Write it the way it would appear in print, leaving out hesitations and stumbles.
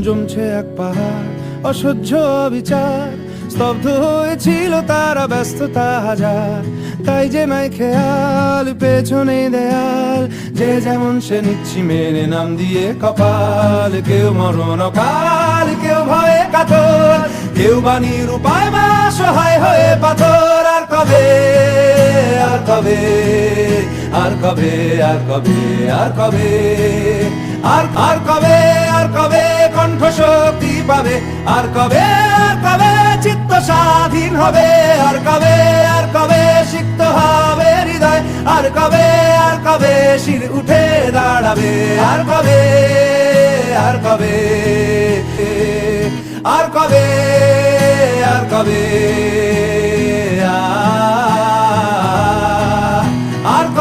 জমছে এক পাহাড়, অসহ্য অবিচার, স্তব্ধ হয়েছিল তারা, ব্যস্ততা হাজার। তাই যে নাই খেয়াল, পেছনে দেয়াল, যে যেমন সে নিচ্ছি মেনে নাম দিয়ে কপাল। কেউ মরণ অকাল, কেউ ভয়ে কাতর, কেউ বাণীর উপায় বা সহায় হয়ে পাথর। আর কবে, আর কবে, আর কবে, আর কবে, আর কবে, আর কবে, আর কবে কণ্ঠ শক্তি পাবে? আর কবে, আর কবে চিত্ত স্বাধীন হবে? আর কবে, আর কবে সিক্ত হবে হৃদয়? আর কবে, আর কবে শির উঠে দাঁড়াবে? আর কবে, আর কবে, আর কবে, আর কবে।